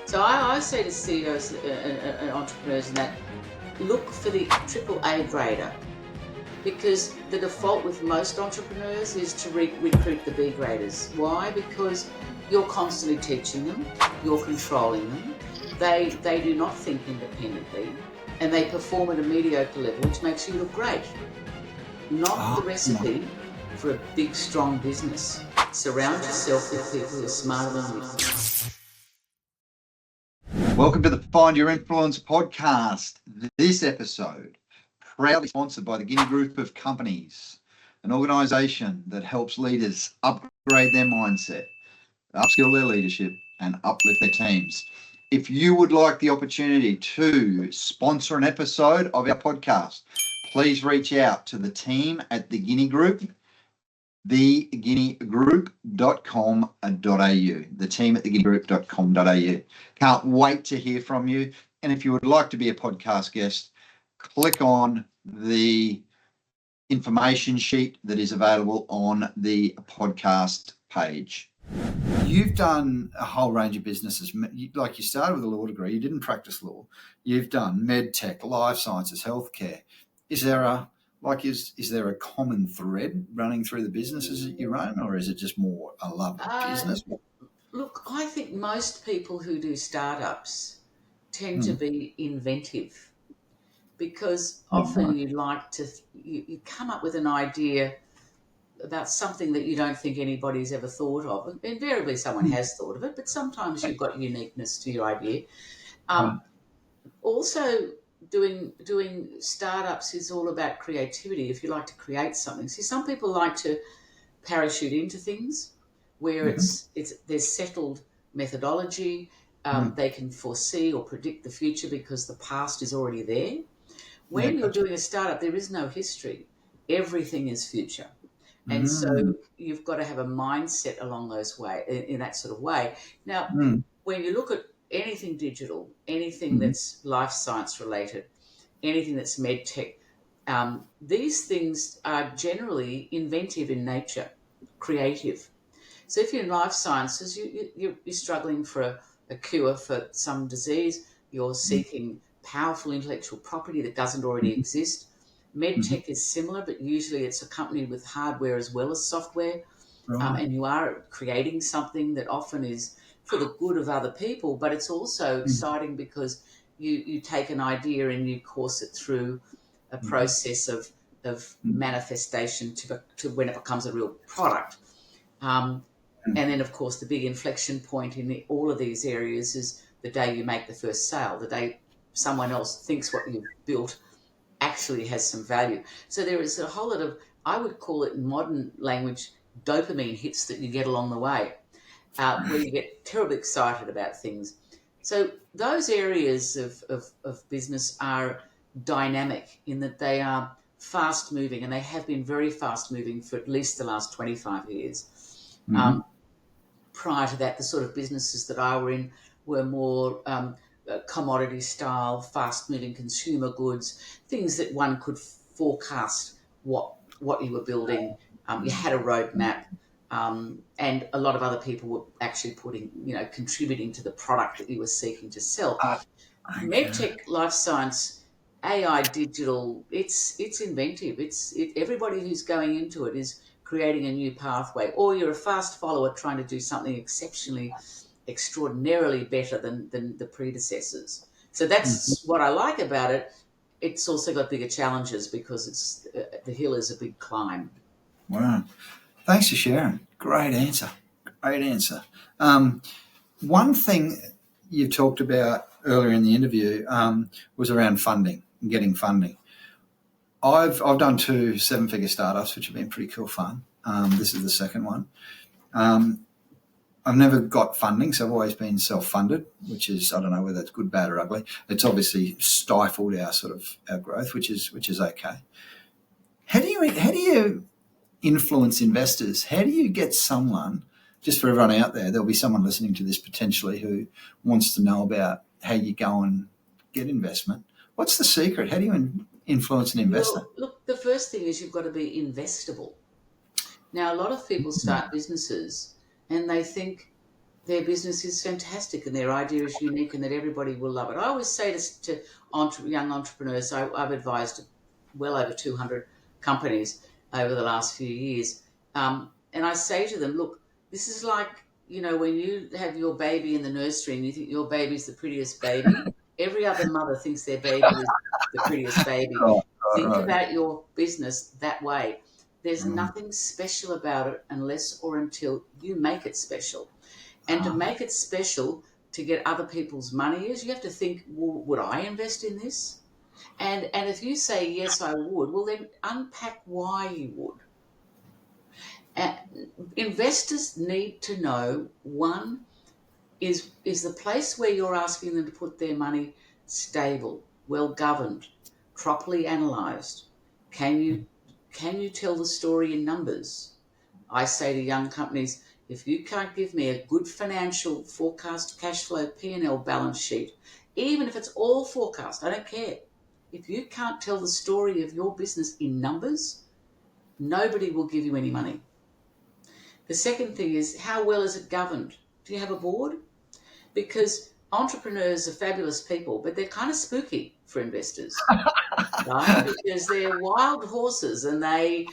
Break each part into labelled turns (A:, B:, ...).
A: So I say to CEOs and entrepreneurs that look for the AAA grader, because the default with most entrepreneurs is to recruit the B graders. Why? Because you're constantly teaching them, you're controlling them, they do not think independently, and they perform at a mediocre level, which makes you look great. Not the recipe for a big, strong business. Surround yourself with people who are smarter than you.
B: Welcome to the Find Your Influence podcast. This episode, proudly sponsored by the Guinea Group of Companies, an organisation that helps leaders upgrade their mindset, upskill their leadership, and uplift their teams. If you would like the opportunity to sponsor an episode of our podcast, please reach out to the team at the Guinea Group, theguineagroup.com.au, the team at theguineagroup.com.au. Can't wait to hear from you. And if you would like to be a podcast guest, click on the information sheet that is available on the podcast page. You've done a whole range of businesses. Like, you started with a law degree, you didn't practice law. You've done medtech, life sciences, healthcare. Is there a common thread running through the businesses that you run, or is it just more a love of business?
A: Look, I think most people who do startups tend to be inventive, because often you come up with an idea about something that you don't think anybody's ever thought of. Invariably someone has thought of it, but sometimes you've got uniqueness to your idea. Also, doing startups is all about creativity. If you like to create something, see, some people like to parachute into things where there's settled methodology. They can foresee or predict the future because the past is already there. When you're doing a startup, there is no history. Everything is future. And so you've got to have a mindset along those in that sort of way. Now, when you look at anything digital, anything that's life science related, anything that's medtech, these things are generally inventive in nature, creative. So if you're in life sciences, you're struggling for a cure for some disease, you're seeking powerful intellectual property that doesn't already exist. Medtech is similar, but usually it's accompanied with hardware as well as software. And you are creating something that often is for the good of other people, but it's also exciting because you take an idea and you course it through a process of manifestation to when it becomes a real product. And then, of course, the big inflection point in all of these areas is the day you make the first sale, the day someone else thinks what you've built actually has some value. So there is a whole lot of, I would call it in modern language, dopamine hits that you get along the way, where you get terribly excited about things. So those areas of business are dynamic in that they are fast moving, and they have been very fast moving for at least the last 25 years. Prior to that, the sort of businesses that I were in were more commodity style, fast moving consumer goods, things that one could forecast what you were building. You had a roadmap, and a lot of other people were actually contributing to the product that you were seeking to sell. Medtech, life science, AI, digital, it's inventive. Everybody who's going into it is creating a new pathway, or you're a fast follower trying to do something extraordinarily better than the predecessors. So that's what I like about it. It's also got bigger challenges because the hill is a big climb.
B: Wow. Thanks for sharing. Great answer. One thing you talked about earlier in the interview was around funding and getting funding. I've done 2 7-figure startups, which have been pretty cool fun. This is the second one. I've never got funding, so I've always been self-funded, which is, I don't know whether that's good, bad, or ugly. It's obviously stifled our growth, which is okay. How do you influence investors? How do you get someone, just for everyone out there, there'll be someone listening to this potentially who wants to know about how you go and get investment. What's the secret? How do you influence an investor?
A: Well, look, the first thing is you've got to be investable. Now, a lot of people start businesses and they think their business is fantastic and their idea is unique and that everybody will love it. I always say to young entrepreneurs, I've advised well over 200 companies over the last few years, and I say to them, look, this is like, when you have your baby in the nursery and you think your baby's the prettiest baby, every other mother thinks their baby is the prettiest baby.
B: Right,
A: Think
B: right.
A: about your business that way. There's
B: Mm.
A: nothing special about it unless or until you make it special. And to make it special, to get other people's money is, you have to think, well, would I invest in this? And if you say, yes, I would, well, then unpack why you would. Investors need to know, one, is the place where you're asking them to put their money stable, well governed, properly analysed? Can you tell the story in numbers? I say to young companies, if you can't give me a good financial forecast, cash flow, P&L balance sheet, even if it's all forecast, I don't care. If you can't tell the story of your business in numbers, nobody will give you any money. The second thing is, how well is it governed? Do you have a board? Because entrepreneurs are fabulous people, but they're kind of spooky for investors, right? Because they're wild horses, and their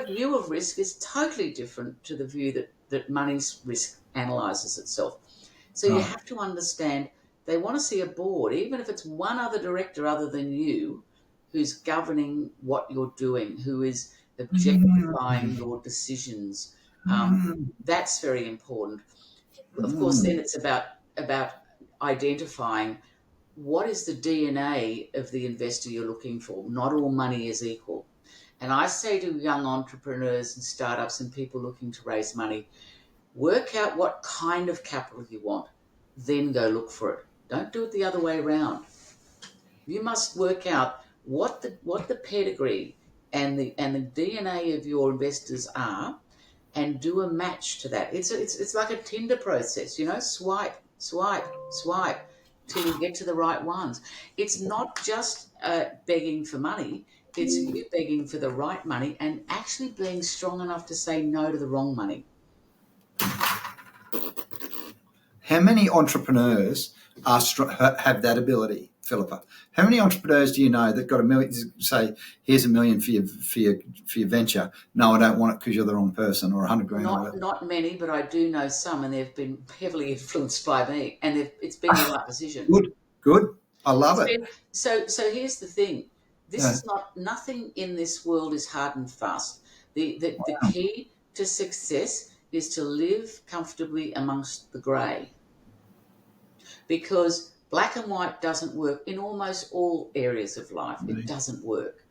A: view of risk is totally different to the view that money's risk analyzes itself. So you have to understand, they want to see a board, even if it's one other director other than you, who's governing what you're doing, who is objectifying your decisions. That's very important. Of course, then it's about identifying what is the DNA of the investor you're looking for. Not all money is equal. And I say to young entrepreneurs and startups and people looking to raise money, work out what kind of capital you want, then go look for it. Don't do it the other way around. You must work out what the pedigree and the DNA of your investors are, and do a match to that. It's like a Tinder process, swipe, swipe, swipe till you get to the right ones. It's not just begging for money. It's you begging for the right money and actually being strong enough to say no to the wrong money.
B: How many entrepreneurs have that ability, Philippa? How many entrepreneurs do you know that got $1 million? Say, here's $1 million for your venture. No, I don't want it because you're the wrong person, or $100,000.
A: Not many, but I do know some, and they've been heavily influenced by me, and it's been the right decision.
B: Good. I love it.
A: So here's the thing. This is nothing in this world is hard and fast. The key to success is to live comfortably amongst the grey, because black and white doesn't work in almost all areas of life. It doesn't work.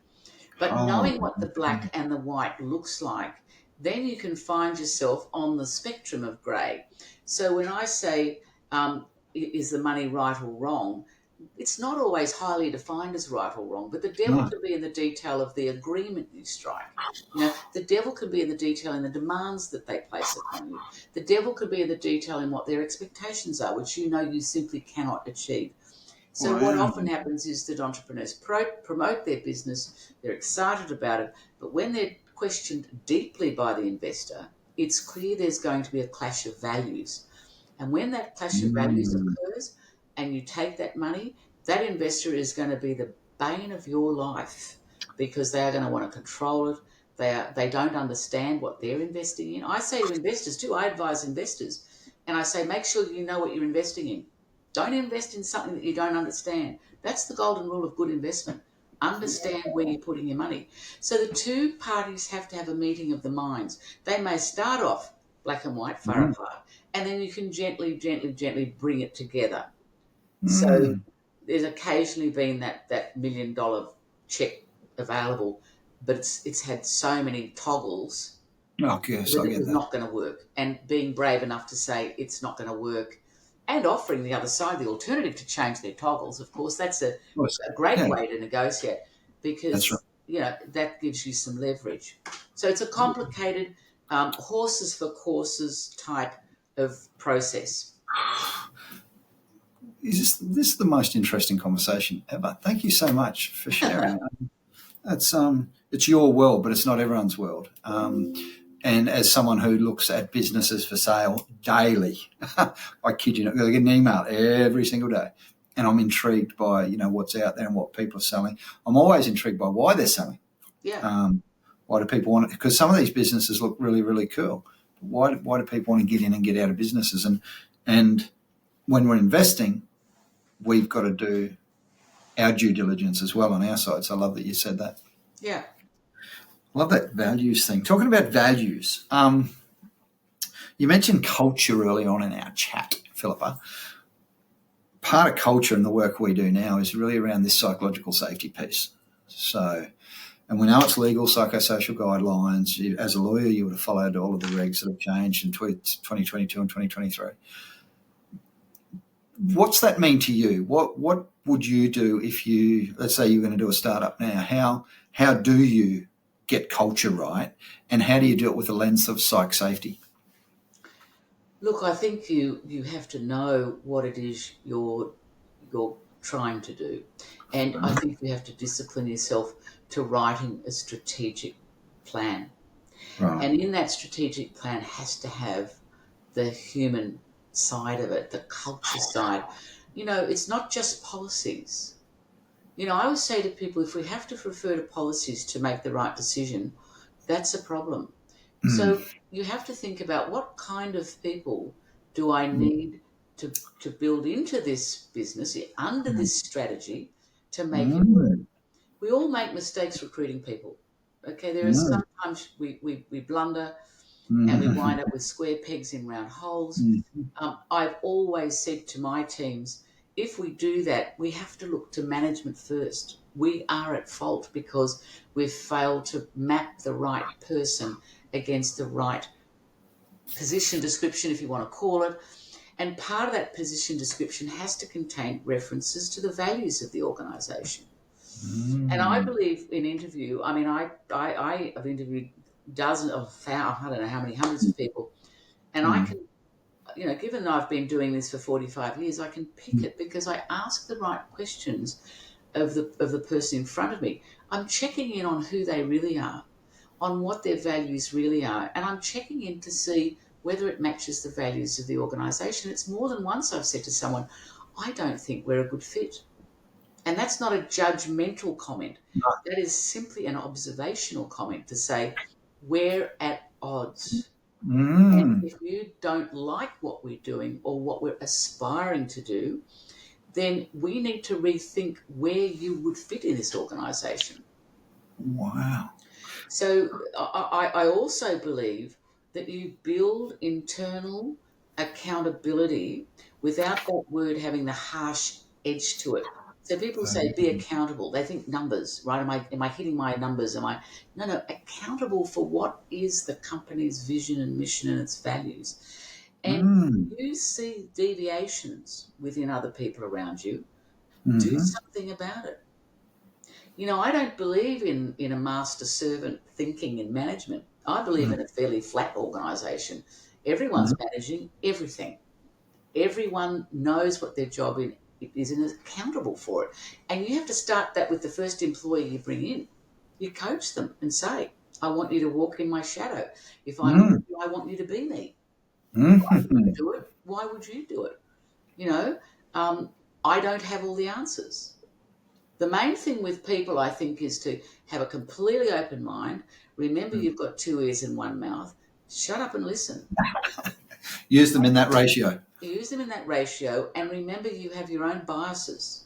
A: But knowing what the black and the white looks like, then you can find yourself on the spectrum of grey. So when I say, is the money right or wrong, it's not always highly defined as right or wrong, but the devil could be in the detail of the agreement you strike. The devil could be in the detail in the demands that they place upon you. The devil could be in the detail in what their expectations are, which you simply cannot achieve. So what often happens is that entrepreneurs promote their business, they're excited about it, but when they're questioned deeply by the investor, it's clear there's going to be a clash of values. And when that clash of values occurs, and you take that money, that investor is going to be the bane of your life, because they are going to want to control it. They don't understand what they're investing in. I say to investors too, I advise investors, and I say, make sure you know what you're investing in. Don't invest in something that you don't understand. That's the golden rule of good investment. Understand where you're putting your money. So the two parties have to have a meeting of the minds. They may start off black and white, far apart, and then you can gently, gently, gently bring it together. So there's occasionally been that $1 million check available, but it's had so many toggles that it was not going to work. And being brave enough to say it's not going to work, and offering the other side the alternative to change their toggles, of course, that's a great way to negotiate, because that gives you some leverage. So it's a complicated horses for courses type of process.
B: This is the most interesting conversation ever. Thank you so much for sharing. It's your world, but it's not everyone's world. And as someone who looks at businesses for sale daily, I kid you not, I get an email every single day, and I'm intrigued by what's out there and what people are selling. I'm always intrigued by why they're selling.
A: Yeah.
B: Why do people want it? Because some of these businesses look really, really cool. Why do people want to get in and get out of businesses? And when we're investing, we've got to do our due diligence as well on our side. So I love that you said that.
A: Yeah.
B: Love that values thing. Talking about values, you mentioned culture early on in our chat, Philippa. Part of culture and the work we do now is really around this psychological safety piece. So, and we know it's legal, psychosocial guidelines. As a lawyer, you would have followed all of the regs that have changed in 2022 and 2023. What's that mean to you? What would you do if let's say you're going to do a startup now? How do you get culture right, and how do you do it with a lens of psych safety?
A: Look, I think you have to know what it is you're trying to do, and I think you have to discipline yourself to writing a strategic plan.
B: Right.
A: And in that strategic plan has to have the human side of it, the culture side. It's not just policies. I always say to people, if we have to refer to policies to make the right decision, that's a problem. So you have to think about what kind of people do I need to build into this business, under this strategy, to make it work. We all make mistakes recruiting people. Okay, there is sometimes we blunder and we wind up with square pegs in round holes. I've always said to my teams, if we do that, we have to look to management first. We are at fault because we've failed to map the right person against the right position description, if you want to call it. And part of that position description has to contain references to the values of the organisation. And I believe in interview, I mean, I have interviewed dozens of, I don't know how many hundreds of people, and I can, given that I've been doing this for 45 years, I can pick it because I ask the right questions of the person in front of me. I'm checking in on who they really are, on what their values really are, and I'm checking in to see whether it matches the values of the organisation. It's more than once I've said to someone, I don't think we're a good fit. And that's not a judgmental comment.
B: No.
A: That is simply an observational comment to say, we're at odds. And if you don't like what we're doing or what we're aspiring to do, then we need to rethink where you would fit in this organisation.
B: Wow.
A: So I also believe that you build internal accountability without that word having the harsh edge to it. So people say be accountable. They think numbers, right? Am I hitting my numbers? No, accountable for what is the company's vision and mission and its values. And you see deviations within other people around you, do something about it. I don't believe in a master-servant thinking in management. I believe in a fairly flat organisation. Everyone's managing everything. Everyone knows what their job is and is accountable for it. And you have to start that with the first employee you bring in. You coach them and say, I want you to walk in my shadow. If I'm you, I want you to be me. I wouldn't do it. Why would you do it? I don't have all the answers. The main thing with people, I think, is to have a completely open mind. Remember, you've got 2 ears and 1 mouth. Shut up and listen.
B: Use them in that ratio.
A: Use them in that ratio, and remember you have your own biases.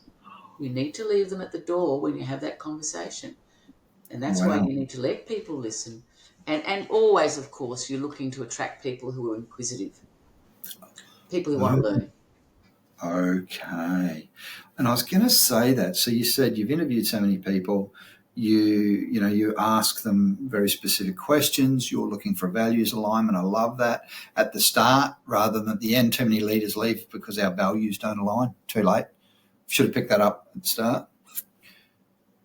A: You need to leave them at the door when you have that conversation. And that's why you need to let people listen. And always, of course, you're looking to attract people who are inquisitive, people who want to learn.
B: Okay. And I was going to say that. So you said you've interviewed so many people. You ask them very specific questions. You're looking for values alignment. I love that at the start rather than at the end. Too many leaders leave because our values don't align. Too late. Should have picked that up at the start.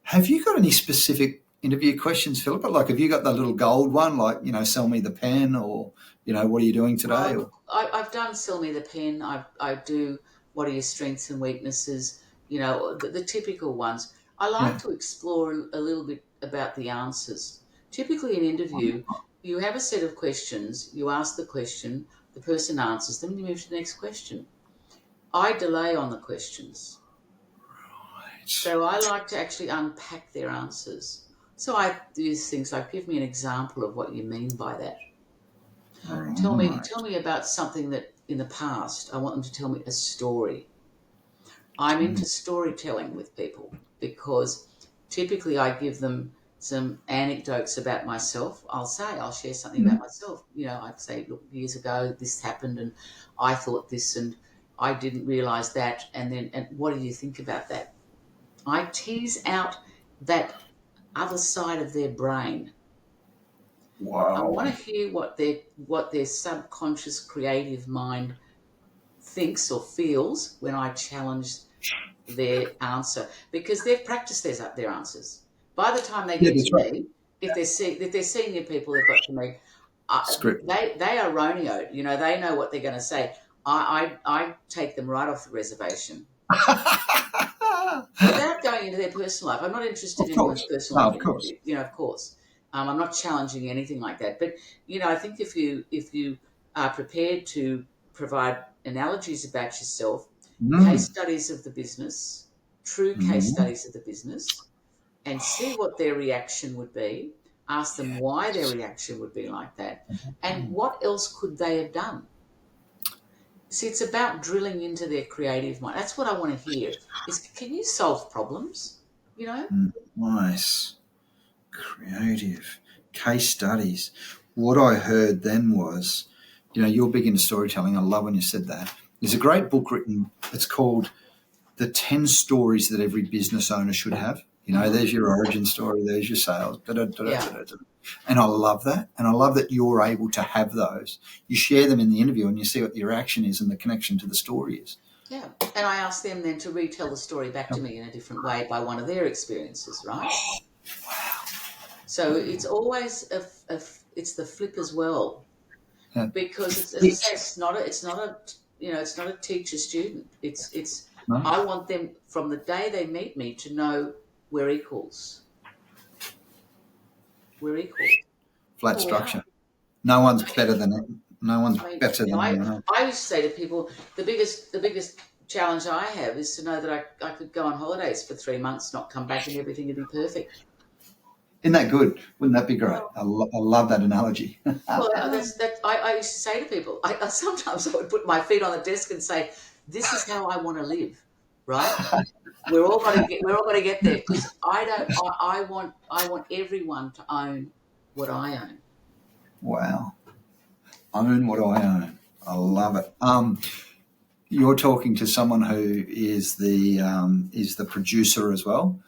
B: Have you got any specific interview questions, Philippa? Like, have you got the little gold one, like, sell me the pen, or, what are you doing today?
A: I've done sell me the pen. I do what are your strengths and weaknesses, the typical ones. I like to explore a little bit about the answers. Typically in interview, You have a set of questions, you ask the question, the person answers them, you move to the next question. I delay on the questions. So I like to actually unpack their answers. So I use things like, give me an example of what you mean by that. Tell me about something that in the past. I want them to tell me a story. I'm into storytelling with people because typically I give them some anecdotes about myself. I'll share something about myself. I'd say, look, years ago this happened and I thought this and I didn't realize that. And what do you think about that? I tease out that other side of their brain. I
B: Wow.
A: want to hear what their subconscious creative mind thinks or feels when I challenge their answer, because they've practiced their answers. By the time they
B: Yeah,
A: get
B: that's
A: to
B: right.
A: me, if they're senior people, they've got to me.
B: Script.
A: They are Romeo. They know what they're going to say. I take them right off the reservation without going into their personal life. I'm not interested
B: Of
A: in anyone's
B: course.
A: personal
B: No,
A: life
B: of course.
A: interview. Of course, I'm not challenging anything like that. But I think if you are prepared to provide analogies about yourself, case
B: Mm.
A: studies of the business, true case
B: Mm.
A: studies of the business, and see what their reaction would be. Ask them
B: Yeah.
A: why their reaction would be like that, and what else could they have done. See, it's about drilling into their creative mind. That's what I want to hear. Is, can you solve problems? You know?
B: Nice. Creative. Case studies. What I heard then was, you're big into storytelling. I love when you said that. There's a great book written, it's called The 10 Stories That Every Business Owner Should Have. There's your origin story, there's your sales,
A: Yeah.
B: and I love that. And I love that you're able to have those. You share them in the interview and you see what the reaction is and the connection to the story is.
A: Yeah. And I ask them then to retell the story back to me in a different way by one of their experiences, right? So it's always it's the flip as well,
B: Yeah.
A: because it's, as I say, it's not a teacher student. It's
B: No?
A: I want them from the day they meet me to know we're equals. We're equal.
B: Flat
A: Oh, we are.
B: structure. No one's better than it. No one's
A: I mean,
B: better than anyone else.
A: I used to say to people, the biggest challenge I have is to know that I could go on holidays for 3 months, not come back, and everything would be perfect.
B: Isn't that good? Wouldn't that be great? I love that analogy.
A: Well, I used to say to people, sometimes I would put my feet on the desk and say, "This is how I want to live," right? We're all going to get there, because I want everyone to own what I own.
B: Wow. Own what I own. I love it. You're talking to someone who is the producer as well.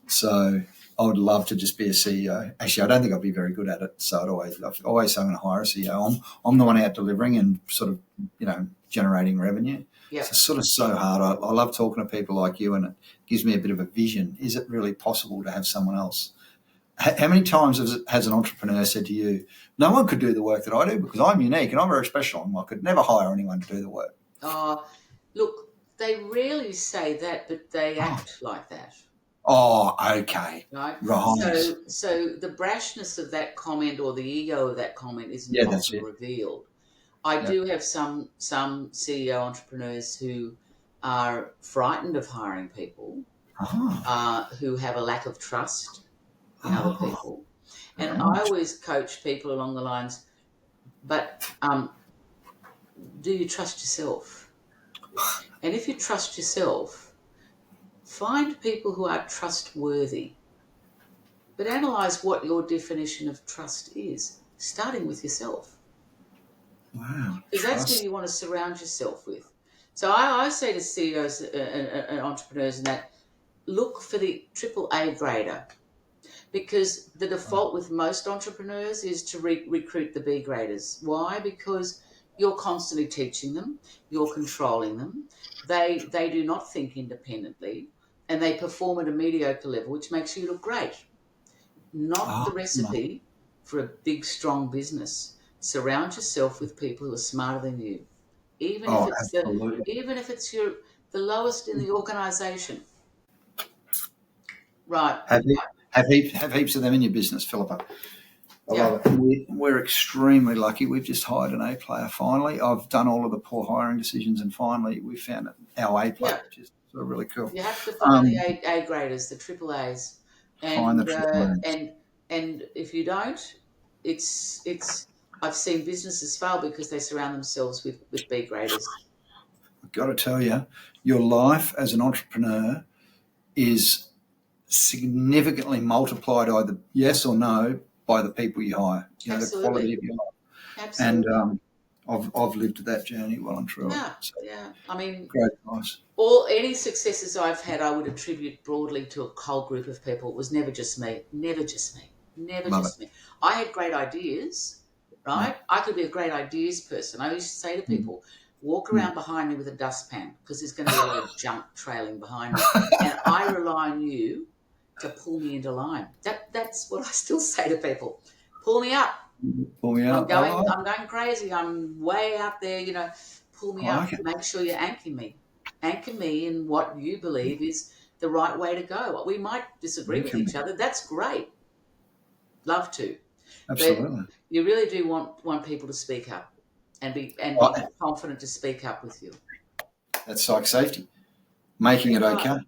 B: So I would love to just be a CEO. Actually, I don't think I'd be very good at it. So I've always say I'm going to hire a CEO. I'm the one out delivering and sort of, generating revenue.
A: Yeah.
B: So it's sort of so hard. I love talking to people like you, and it gives me a bit of a vision. Is it really possible to have someone else? How many times has an entrepreneur said to you, no one could do the work that I do because I'm unique and I'm very special and I could never hire anyone to do the work?
A: Look, they rarely say that, but they act like that.
B: Oh, okay.
A: Right.
B: Right.
A: So the brashness of that comment or the ego of that comment isn't
B: Yeah, that's
A: often
B: it.
A: revealed. I
B: Yeah.
A: do have some CEO entrepreneurs who are frightened of hiring people, who have a lack of trust in other people. And I
B: Right.
A: always coach people along the lines, but do you trust yourself? And if you trust yourself, find people who are trustworthy, but analyze what your definition of trust is, starting with yourself.
B: Wow.
A: Because that's who
B: Trust.
A: you want to surround yourself with. So I say to CEOs and entrepreneurs, and that, look for the triple A grader, because the default with most entrepreneurs is to recruit the B graders. Why? Because you're constantly teaching them, you're controlling them. They do not think independently, and they perform at a mediocre level, which makes you look great. Not the
B: No.
A: recipe for a big, strong business. Surround yourself with people who are smarter than you, even if it's
B: Absolutely.
A: the lowest in the organisation. Right.
B: Have heaps of them in your business, Philippa. I love it. We're extremely lucky. We've just hired an A player finally. I've done all of the poor hiring decisions, and finally we found our A player, which is sort of really cool.
A: You have to find the A graders, the triple A's,
B: Find the
A: and
B: triple A's.
A: and if you don't, it's. I've seen businesses fail because they surround themselves with B graders.
B: I've got to tell you, your life as an entrepreneur is significantly multiplied either yes or no by the people you hire. You know, the quality of your life.
A: Absolutely.
B: And I've lived that journey well and truly. So,
A: yeah. I mean,
B: great advice.
A: Any successes I've had, I would attribute broadly to a whole group of people. It was never just me. Never just me. Never
B: Love
A: just me. I had great ideas, right?
B: Yeah.
A: I could be a great ideas person. I used to say to people, walk around behind me with a dustpan because there's going to be a lot of junk trailing behind me. And I rely on you to pull me into line. That's what I still say to people. Pull me up.
B: Pull me up.
A: I'm going crazy. I'm way out there, you know. Pull me up.
B: Okay.
A: Make sure you anchor me. Anchor me in what you believe is the right way to go. We might disagree with each other. That's great. Love to.
B: Absolutely.
A: But you really do want people to speak up and be confident to speak up with you.
B: That's psych safety. Making it okay.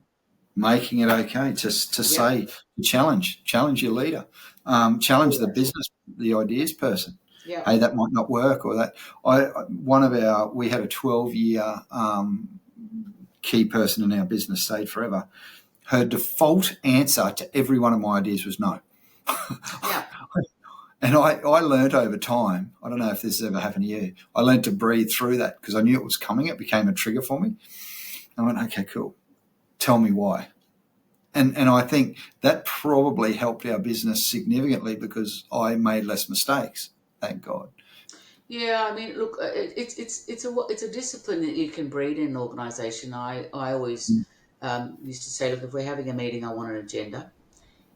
B: Making it okay to say, challenge your leader, challenge the business, the ideas person.
A: Yeah.
B: Hey, that might not work, or that. We had a 12-year key person in our business, stayed forever. Her default answer to every one of my ideas was no.
A: Yeah.
B: And I learned over time, I don't know if this has ever happened to you, I learned to breathe through that because I knew it was coming. It became a trigger for me. I went, okay, cool. Tell me why. And I think that probably helped our business significantly because I made less mistakes, thank God.
A: Yeah, I mean, look, it's a discipline that you can breed in an organisation. I always used to say, look, if we're having a meeting, I want an agenda.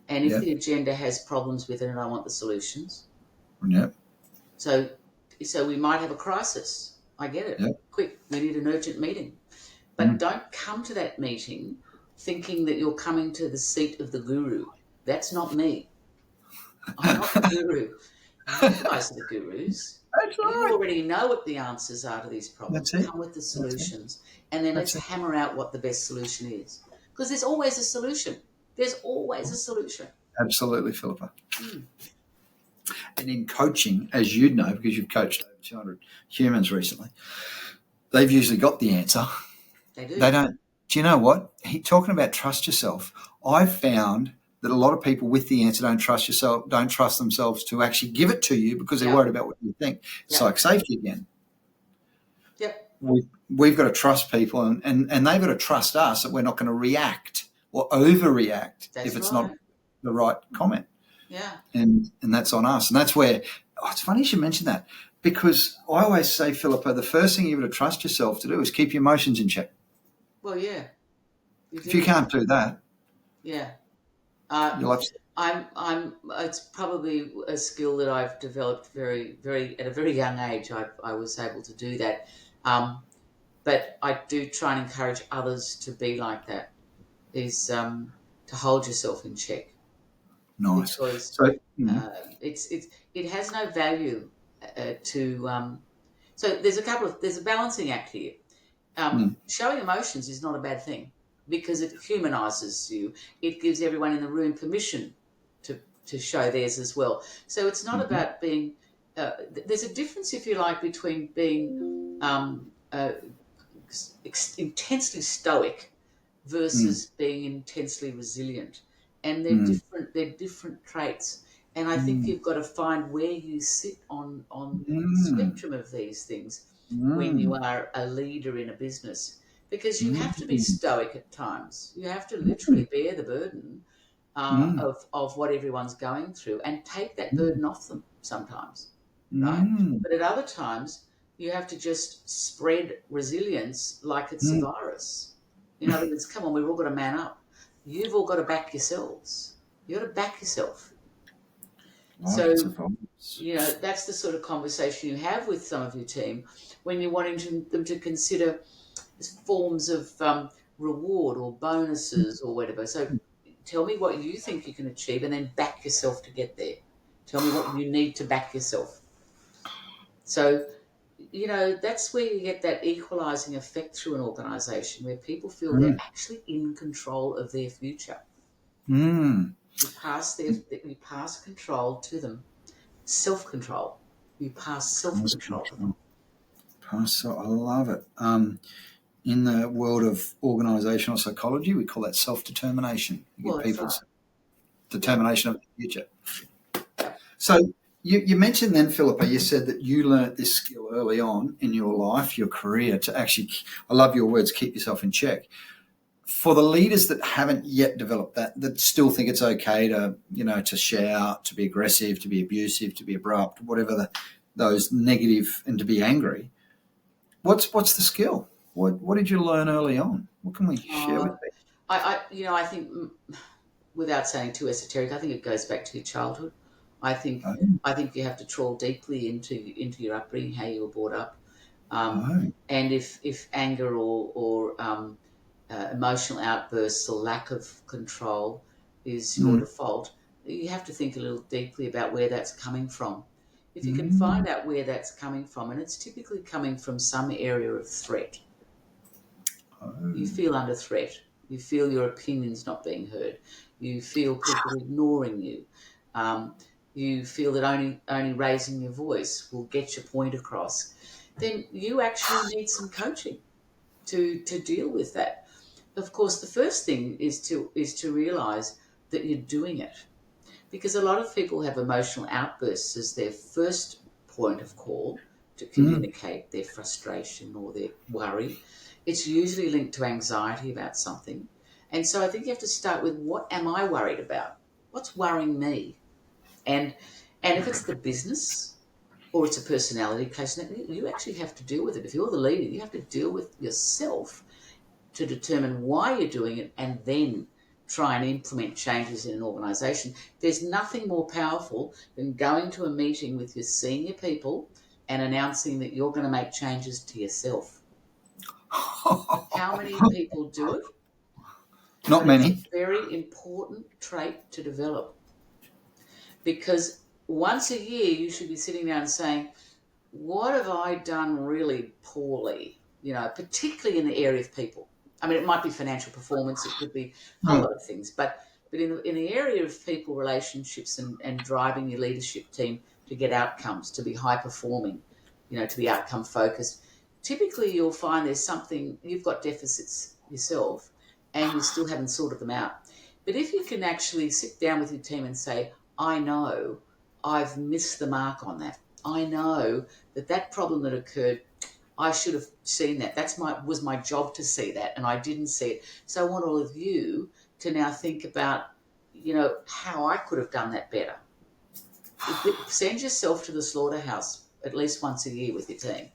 A: And if the agenda has problems with it, I want the solutions.
B: Yeah.
A: So we might have a crisis. I get it.
B: Yeah.
A: Quick, we need an urgent meeting. But don't come to that meeting thinking that you're coming to the seat of the guru. That's not me. I'm not the guru. You guys are the gurus.
B: That's right.
A: You already know what the answers are to these problems.
B: That's it.
A: Come with the solutions. And then let's hammer out what the best solution is. Because there's always a solution. There's always a solution.
B: Absolutely, Philippa. And in coaching, as you'd know, because you've coached over 200 humans recently, they've usually got the answer.
A: They do.
B: They don't. Do you know what? Talking about trust yourself, I've found that a lot of people with the answer don't trust themselves to actually give it to you because they're worried about what you think. It's like safety again.
A: Yep.
B: We've got to trust people and they've got to trust us that we're not going to react or overreact if it's not the right comment.
A: Yeah.
B: And that's on us. And that's where, it's funny you should mention that because I always say, Philippa, the first thing you've got to trust yourself to do is keep your emotions in check.
A: Well, yeah.
B: If you can't do that.
A: Yeah.
B: You'll upset.
A: It's probably a skill that I've developed very, very, at a very young age. I was able to do that. But I do try and encourage others to be like that, is to hold yourself in check.
B: Nice.
A: Because it has no value to. So there's a balancing act here. Showing emotions is not a bad thing because it humanizes you. It gives everyone in the room permission to show theirs as well. So it's not about being. There's a difference, if you like, between being intensely stoic versus being intensely resilient, and they're different traits. And I think you've got to find where you sit on the spectrum of these things when you are a leader in a business, because you have to be stoic at times. You have to literally bear the burden of what everyone's going through and take that burden off them sometimes, right? But at other times, you have to just spread resilience like it's a virus. In other words, come on, we've all got to man up. You've all got to back yourselves. You've got to back yourself. So, that's the sort of conversation you have with some of your team when you're wanting them to consider forms of reward or bonuses or whatever. So tell me what you think you can achieve and then back yourself to get there. Tell me what you need to back yourself. So, that's where you get that equalising effect through an organisation where people feel they're actually in control of their future.
B: Mm.
A: You pass control to them. Self-control. You pass self-control to them.
B: So I love it. In the world of organisational psychology, we call that self-determination. You
A: Well,
B: get
A: that's
B: people's
A: right.
B: determination of the future.
A: Yep.
B: So you mentioned then, Philippa, you said that you learnt this skill early on in your life, your career, to actually, I love your words, keep yourself in check. For the leaders that haven't yet developed that still think it's okay to, to shout, to be aggressive, to be abusive, to be abrupt, whatever those negative, and to be angry, what's the skill? What did you learn early on? What can we share with people?
A: I think, without saying too esoteric, I think it goes back to your childhood. I think
B: Oh,
A: you have to trawl deeply into your upbringing, how you were brought up,
B: oh,
A: and if anger or emotional outbursts or lack of control is your
B: mm,
A: default, you have to think a little deeply about where that's coming from. If you can
B: mm,
A: find out where that's coming from, and it's typically coming from some area of threat, you
B: oh,
A: feel under threat, you feel your opinions not being heard, you feel people ignoring you, um, you feel that only raising your voice will get your point across, then you actually need some coaching to deal with that. Of course, the first thing is to realize that you're doing it, because a lot of people have emotional outbursts as their first point of call to
B: mm.
A: communicate their frustration or their worry. It's usually linked to anxiety about something. And so I think you have to start with, what am I worried about? What's worrying me? And if it's the business or it's a personality case, you actually have to deal with it. If you're the leader, you have to deal with yourself to determine why you're doing it, and then try and implement changes in an organisation. There's nothing more powerful than going to a meeting with your senior people and announcing that you're going to make changes to yourself. How many people do it?
B: Not
A: But it's a
B: many.
A: very important trait to develop, because once a year you should be sitting down and saying, what have I done really poorly? Particularly in the area of people. I mean, it might be financial performance, it could be a whole
B: Mm,
A: lot of things, but in the area of people relationships and driving your leadership team to get outcomes, to be high performing, to be outcome focused, typically you'll find there's something, you've got deficits yourself and you still haven't sorted them out. But if you can actually sit down with your team and say, I know I've missed the mark on that. I know that problem that occurred, I should have seen that. Was my job to see that, and I didn't see it. So I want all of you to now think about, how I could have done that better. Send yourself to the slaughterhouse at least once a year with your team,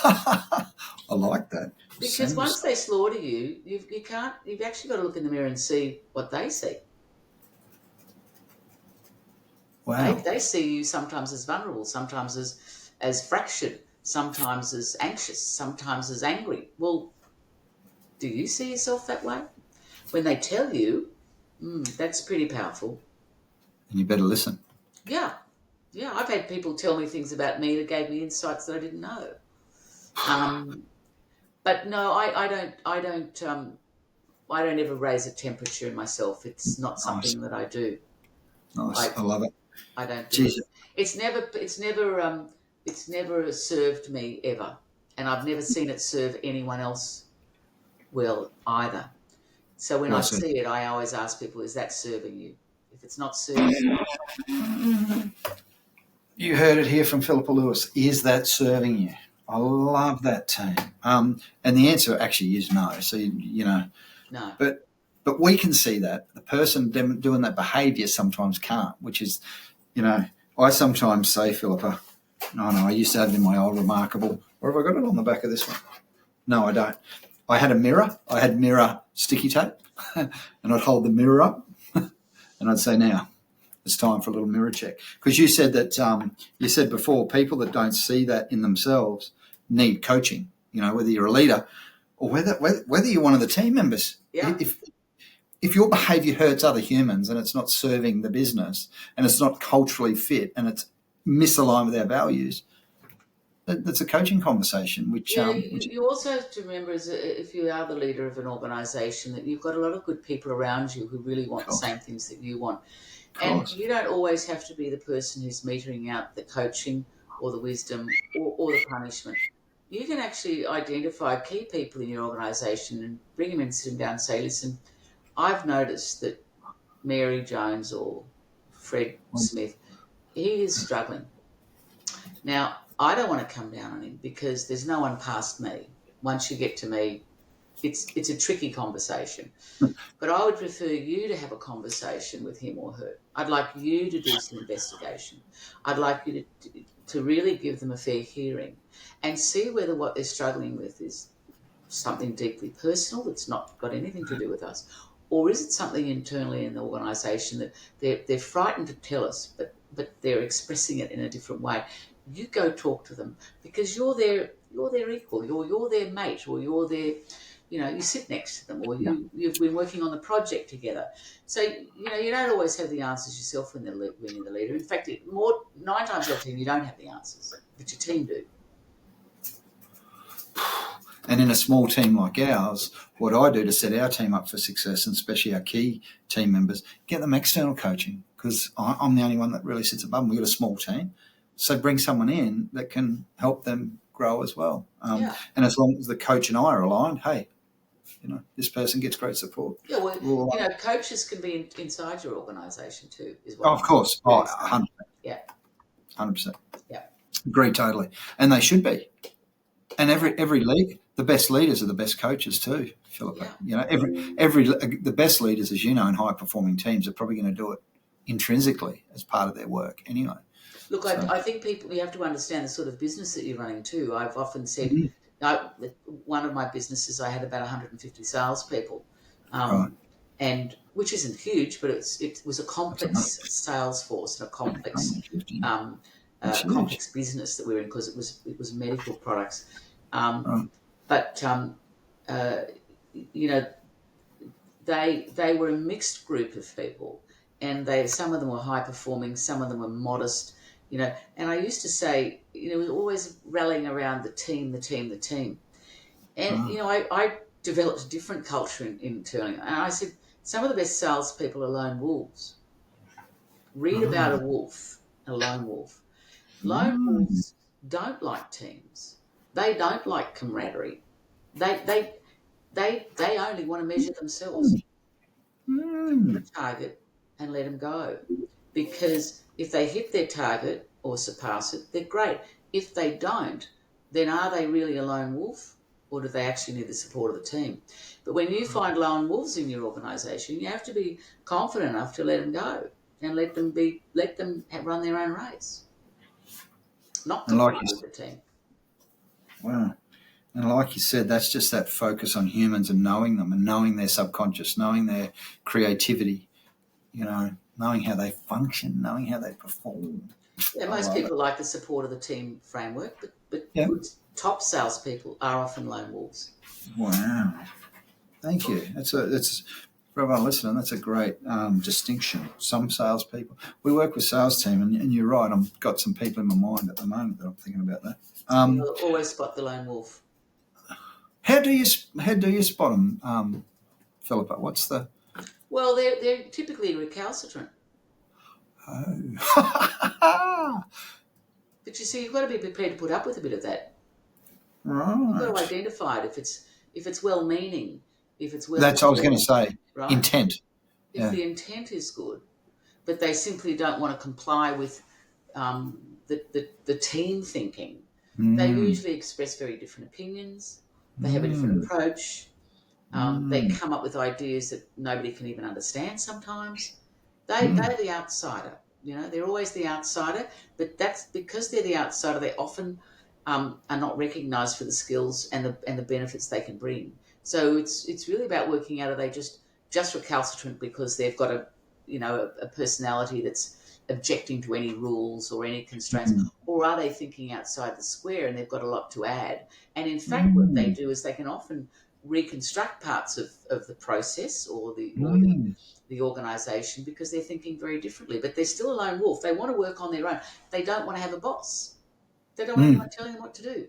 B: I like that.
A: because
B: Send
A: once
B: us.
A: they slaughter you, you can't. You've actually got to look in the mirror and see what they see.
B: Wow.
A: They see you sometimes as vulnerable, sometimes as fractured, sometimes as anxious, sometimes as angry. Well, do you see yourself that way? When they tell you, that's pretty powerful.
B: And you better listen.
A: Yeah, yeah. I've had people tell me things about me that gave me insights that I didn't know. Um, but no, I don't ever raise a temperature in myself. It's not
B: Nice.
A: something that I do.
B: Nice.
A: I
B: I love it.
A: I don't do it.
B: Jesus.
A: It's never served me ever, and I've never seen it serve anyone else well either. So when I
B: Well said.
A: see it, I always ask people, is that serving you? If it's not serving you,
B: You heard it here from Philippa Lewis. Is that serving you? I love that team. And the answer actually is no. So,
A: no.
B: but we can see that. The person doing that behaviour sometimes can't, which is, I sometimes say, Philippa, no, I used to have it in my old Remarkable. Or have I got it on the back of this one? No, I don't. I had a mirror. I had mirror sticky tape, and I'd hold the mirror up, and I'd say, now, it's time for a little mirror check. Because you said that, you said before, people that don't see that in themselves need coaching, whether you're a leader or whether you're one of the team members.
A: Yeah.
B: if your behaviour hurts other humans and it's not serving the business and it's not culturally fit and it's misaligned with our values, that's a coaching conversation. Which
A: You also have to remember, if you are the leader of an organisation, that you've got a lot of good people around you who really want the same things that you want. And you don't always have to be the person who's metering out the coaching or the wisdom or the punishment. You can actually identify key people in your organisation and bring them in, sit them down and say, listen, I've noticed that Mary Jones or Fred Smith, he is struggling. Now, I don't want to come down on him because there's no one past me. Once you get to me, it's a tricky conversation. But I would prefer you to have a conversation with him or her. I'd like you to do some investigation. I'd like you to really give them a fair hearing and see whether what they're struggling with is something deeply personal that's not got anything to do with us, or is it something internally in the organisation that they're frightened to tell us, but they're expressing it in a different way. You go talk to them because you're their equal, you're their mate, or you're their, you sit next to them, or you've been working on the project together. So you don't always have the answers yourself when you're the leader. In fact, 9 times out of 10 you don't have the answers, but your team do.
B: And in a small team like ours, what I do to set our team up for success, and especially our key team members, get them external coaching, because I'm the only one that really sits above them. We've got a small team. So bring someone in that can help them grow as well. And as long as the coach and I are aligned, hey, this person gets great support.
A: Yeah, well, coaches can be inside your organisation too, is what.
B: Oh, of course. 100%.
A: Yeah.
B: 100%.
A: Yeah.
B: Agree totally. And they should be. And every league, the best leaders are the best coaches too, Philippa.
A: Yeah.
B: The best leaders, as you know, in high performing teams are probably going to do it intrinsically as part of their work anyway.
A: Look, I think you have to understand the sort of business that you're running too. I've often said, one of my businesses, I had about 150 salespeople, and which isn't huge, but it was a complex sales force and a complex complex business that we were in, because it was medical products. But they were a mixed group of people, and some of them were high performing, some of them were modest. And I used to say, it was always rallying around the team. And, I developed a different culture internally. And I said, some of the best salespeople are lone wolves. Read about a wolf, a lone wolf. Lone wolves don't like teams. They don't like camaraderie. They only want to measure themselves. Hit the target and let them go. Because if they hit their target or surpass it, they're great. If they don't, then are they really a lone wolf, or do they actually need the support of the team? But when you find lone wolves in your organisation, you have to be confident enough to let them go and let them run their own race, not to like with the team.
B: Wow. And like you said, that's just that focus on humans and knowing them and knowing their subconscious, knowing their creativity, knowing how they function, knowing how they perform.
A: Yeah, most people like the support of the team framework, but good top salespeople are often lone wolves.
B: Wow. Thank you. That's for everyone listening, that's a great distinction. Some salespeople. We work with sales team, and you're right, I've got some people in my mind at the moment that I'm thinking about that.
A: You'll always spot the lone wolf.
B: How do you spot them, Philippa? What's the...
A: Well, they're typically recalcitrant.
B: Oh.
A: But you see, you've got to be prepared to put up with a bit of that.
B: Right.
A: You've got to identify it if it's well-meaning, if it's well...
B: That's what I was going to say.
A: Right?
B: Intent.
A: If the intent is good, but they simply don't want to comply with the team thinking, they usually express very different opinions. They have a different approach. They come up with ideas that nobody can even understand sometimes. They're the outsider. They're always the outsider, but that's because they're the outsider. They often are not recognised for the skills and the benefits they can bring. So it's really about working out, are they just recalcitrant because they've got a personality that's objecting to any rules or any constraints, or are they thinking outside the square and they've got a lot to add? And in fact, what they do is they can often reconstruct parts of the process or the organisation because they're thinking very differently. But they're still a lone wolf. They want to work on their own. They don't want to have a boss. They don't want anyone telling them what to do.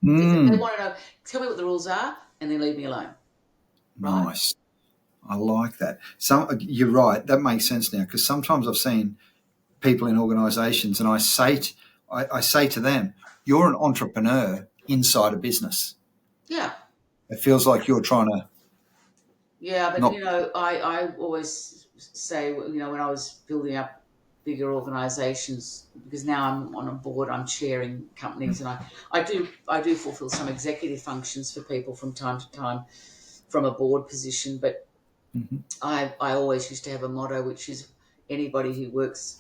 A: They want to know, tell me what the rules are and then leave me alone. Right?
B: Nice. I like that. You're right. That makes sense now, because sometimes I've seen people in organisations and I say to them, you're an entrepreneur inside a business.
A: Yeah.
B: It feels like you're trying to.
A: Yeah, but I always say, when I was building up bigger organisations, because now I'm on a board, I'm chairing companies, and I do fulfil some executive functions for people from time to time from a board position, but I always used to have a motto, which is anybody who works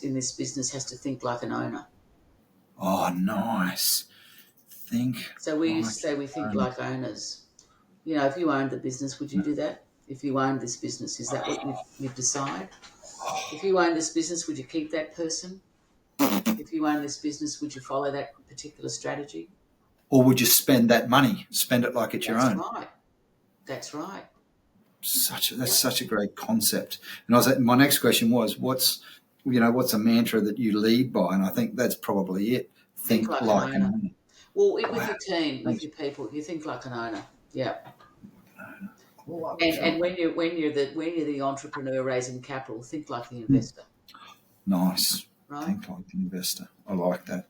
A: in this business has to think like an owner.
B: Oh, nice.
A: So we used to say we think like owners. If you owned the business, would you do that? If you owned this business, is that what you'd decide? If you owned this business, would you keep that person? If you owned this business, would you follow that particular strategy?
B: Or would you spend that money? Spend it like it's your own.
A: That's right.
B: That's such a great concept. And my next question was, what's a mantra that you lead by? And I think that's probably it. Think like an owner.
A: Well, with your team, with your people, you think like an owner. Yeah. And when you're the entrepreneur raising capital, think like the investor.
B: Nice.
A: Right?
B: Think like the investor. I like that.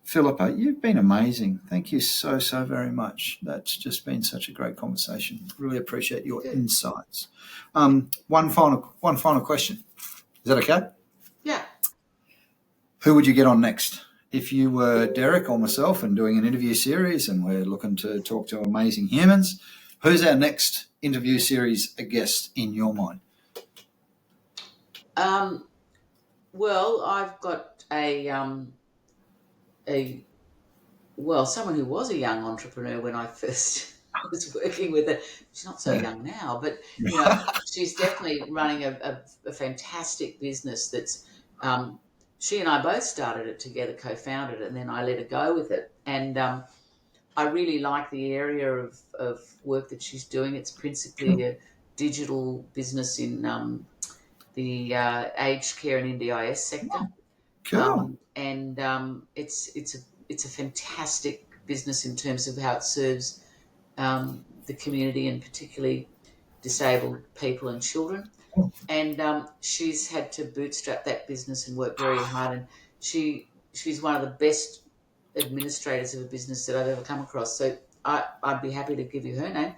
B: Philippa, you've been amazing. Thank you so very much. That's just been such a great conversation. Really appreciate your insights. One final question. Is that okay?
A: Yeah.
B: Who would you get on next? If you were Derek or myself and doing an interview series and we're looking to talk to amazing humans, who's our next interview series guest in your mind?
A: Well, I've got someone who was a young entrepreneur when I first was working with her. She's not so young now, but she's definitely running a fantastic business that's she and I both started it together, co-founded it, and then I let her go with it. And I really like the area of work that she's doing. It's principally a digital business in the aged care and NDIS sector.
B: Cool.
A: It's a fantastic business in terms of how it serves the community and particularly disabled people and children. And she's had to bootstrap that business and work very hard. And she's one of the best administrators of a business that I've ever come across. So I'd be happy to give you her name.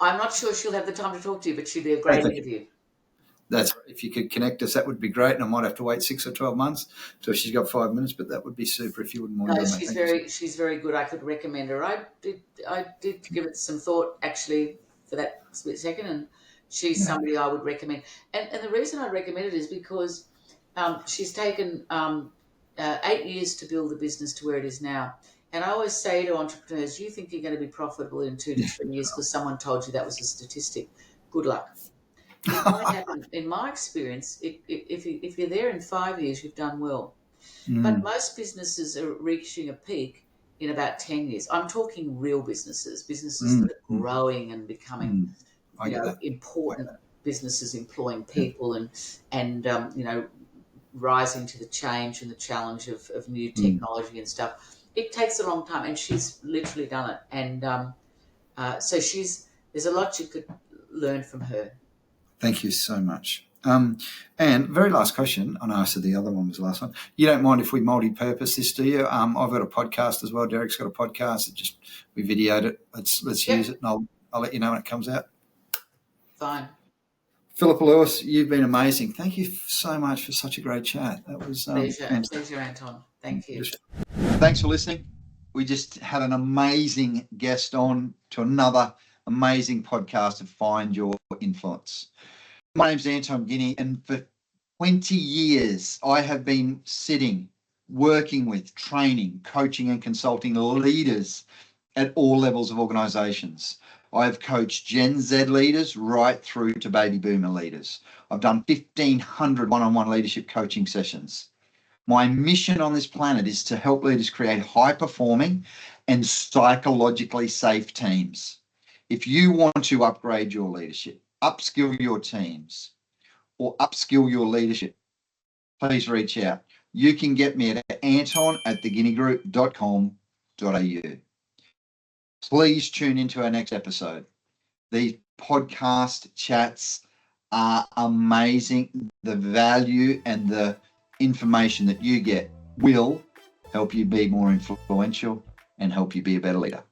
A: I'm not sure she'll have the time to talk to you, but she'd be a great interview.
B: If you could connect us, that would be great. And I might have to wait 6 or 12 months so she's got 5 minutes, but that would be super if you wouldn't mind.
A: No, she's very good. I could recommend her. I did give it some thought actually for that split second, and she's somebody I would recommend. And the reason I recommend it is because she's taken 8 years to build the business to where it is now. And I always say to entrepreneurs, you think you're going to be profitable in 2 to 3 years because someone told you that was a statistic. Good luck. It might happen. In my experience, if you're there in 5 years, you've done well. But most businesses are reaching a peak in about 10 years. I'm talking real businesses that are growing and becoming important businesses, employing people and rising to the change and the challenge of new technology and stuff. It takes a long time, and she's literally done it. And so there's a lot you could learn from her.
B: Thank you so much. And very last question, I know I said the other one was the last one. You don't mind if we multi-purpose this, do you? I've got a podcast as well. Derek's got a podcast. We videoed it. Let's use it, and I'll let you know when it comes out.
A: Fine.
B: Philippa Lewis, you've been amazing. Thank you so much for such a great chat. That was
A: pleasure, Anton. Thank you.
B: Thanks for listening. We just had an amazing guest on to another amazing podcast of Find Your Influence. My name's Anton Guinea, and for 20 years I have been working with, training, coaching and consulting leaders at all levels of organisations. I have coached Gen Z leaders right through to baby boomer leaders. I've done 1,500 one-on-one leadership coaching sessions. My mission on this planet is to help leaders create high-performing
C: and psychologically safe teams. If you want to upgrade your leadership, upskill your teams, or upskill your leadership, please reach out. You can get me at anton@theguineagroup.com.au. Please tune into our next episode. These podcast chats are amazing. The value and the information that you get will help you be more influential and help you be a better leader.